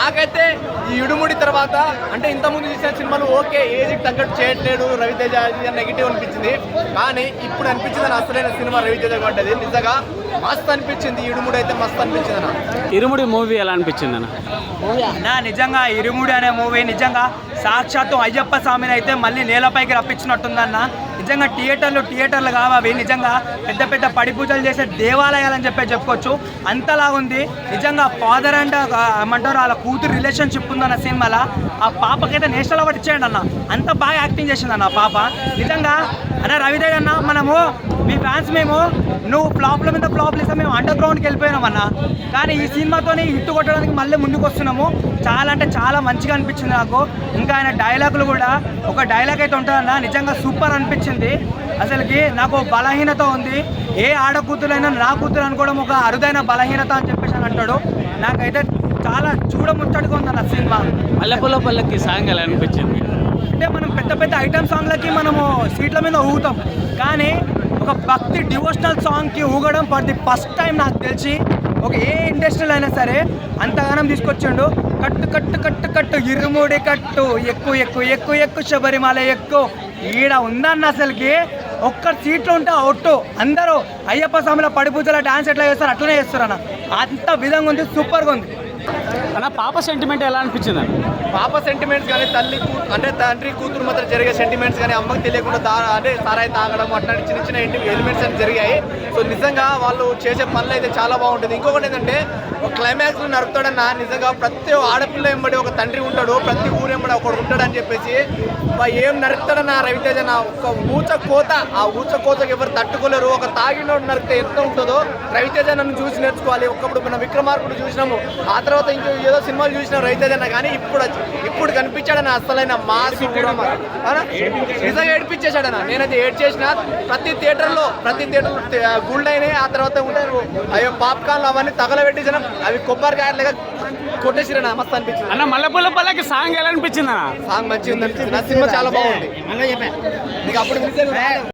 నాకైతే ఈ ఇడుముడి తర్వాత అంటే ఇంతకుముందు చూసిన సినిమాలు ఓకే ఏజ్ తగ్గట్టు చేయట్లేదు రవితేజ నెగిటివ్ అనిపించింది, కానీ ఇప్పుడు అనిపించింది నా అసలైన సినిమా రవితేజ పడ్డది. నిజంగా మస్తు అనిపించింది. ఇడుముడి అయితే మస్తు అనిపించింది అన్న. ఇరుముడి మూవీ ఎలా అనిపించింది అన్న? నిజంగా ఇరుముడి అనే మూవీ నిజంగా సాక్షాత్తు అయ్యప్ప స్వామిని అయితే మళ్ళీ నేలపైకి రప్పించినట్టుందన్న. నిజంగా థియేటర్లు కావాలి, నిజంగా పెద్ద పెద్ద పడి పూజలు చేసే దేవాలయాలని చెప్పుకోవచ్చు, అంతలాగుంది. నిజంగా ఫాదర్ అండ్ ఏమంటారు వాళ్ళ కూతురు రిలేషన్షిప్ ఉందన్న సినిమాలో. ఆ పాపకైతే నేషనల్ అవార్డు ఇచ్చేయండి అన్న, అంత బాగా యాక్టింగ్ చేసిందన్న పాప. నిజంగా అన్న రవితేజ అన్న, మనము మీ ఫ్యాన్స్ మేము నువ్వు ఫ్లాప్ల మీద ఫ్లాప్లు ఇస్తే మేము అండర్ గ్రౌండ్కి వెళ్ళిపోయినామన్నా, కానీ ఈ సినిమాతోని హిట్ కొట్టడానికి మళ్ళీ ముందుకు వస్తున్నాము. చాలా అంటే చాలా మంచిగా అనిపించింది నాకు. ఇంకా ఆయన డైలాగులు కూడా, ఒక డైలాగ్ అయితే ఉంటుందన్న, నిజంగా సూపర్ అనిపించింది. అసలుకి నాకు బలహీనత ఉంది, ఏ ఆడకూతురైనా నా కూతురు అనుకోవడం ఒక అరుదైన బలహీనత అని చెప్పేసి అని అంటాడు. నాకైతే చాలా చూడముచ్చటగా ఉందన్న సినిమా. మల్లెపూల పల్లకి సాంగ్ ఎలా అనిపించింది? అంటే మనం పెద్ద పెద్ద ఐటమ్ సాంగ్లకి మనము సీట్ల మీద ఊగుతాం, కానీ ఒక భక్తి డివోషనల్ సాంగ్కి ఊగడం ఫర్ ది ఫస్ట్ టైం నాకు తెలిసి ఒక ఏ ఇండస్ట్రీలో అయినా సరే అంతగానం తీసుకొచ్చిండు. కట్టు కట్టు కట్టు కట్టు ఇరుముడి కట్టు ఎక్కువ ఎక్కువ ఎక్కువ ఎక్కువ శబరిమల ఎక్కువ ఈడ ఉందన్న. అసలుకి ఒక్క సీట్లో ఉంటే ఒట్టు అందరూ అయ్యప్ప స్వామిలో పడి పూజలో డాన్స్ ఎట్లా చేస్తారు అట్లనే చేస్తారు అన్న, అంత విధంగా ఉంది, సూపర్గా ఉంది అన్న. పాప సెంటిమెంట్ ఎలా అనిపించింది అన్న? పాప సెంటిమెంట్స్ కానీ అంటే తండ్రి కూతురు మధ్య జరిగే సెంటిమెంట్స్ కానీ అమ్మకి తెలియకుండా అంటే సారాయి తాగడం అట్లాంటి చిన్న చిన్న ఎలిమెంట్స్ అని జరిగాయి. సో నిజంగా వాళ్ళు చేసే పనులు అయితే చాలా బాగుంటుంది. ఇంకొకటి ఏంటంటే ఒక క్లైమాక్స్లో నడుపుతాడన్న, నిజంగా ప్రతి ఆడపిల్ల వెంబడి ఒక తండ్రి ఉంటాడు, ప్రతి ఊరు వెంబడి ఒకడు ఉంటాడు అని చెప్పేసి ఏం నరుకుతాడన్న రవితేజ. ఒక ఊచ కోత, ఆ ఊచ కోతకు ఎవరు తట్టుకోలేరు. ఒక తాగినోడు నరికితే ఎంత ఉంటుందో రవితేజ నన్ను చూసి నేర్చుకోవాలి. ఒకప్పుడు మన విక్రమార్కుడు చూసినాము, ఆ తర్వాత ఇంకో ఏదో సినిమాలు చూసినాం రవితేజ అన్న, కానీ ఇప్పుడు కనిపించాడన్న అసలైన మాస్ కూడా నిజంగా ఏడిపించేశాడన్న. నేనైతే ఏడ్ చేసిన ప్రతి థియేటర్ గుళ్ళు అయినాయి. ఆ తర్వాత ఉంటారు అయ్యో పాప్కార్న్లు అవన్నీ తగలబెట్టేసిన, అవి కొబ్బరికాయలుగా కొట్టేసిరన్న, మస్తు అనిపించింది అన్న. మల్లెపూల పల్లకి సాంగ్ ఎలా అనిపించింది? సాంగ్ మంచిగా ఉంది అనిపించింది. నా సినిమా చాలా బాగుంది. నీకు అప్పుడు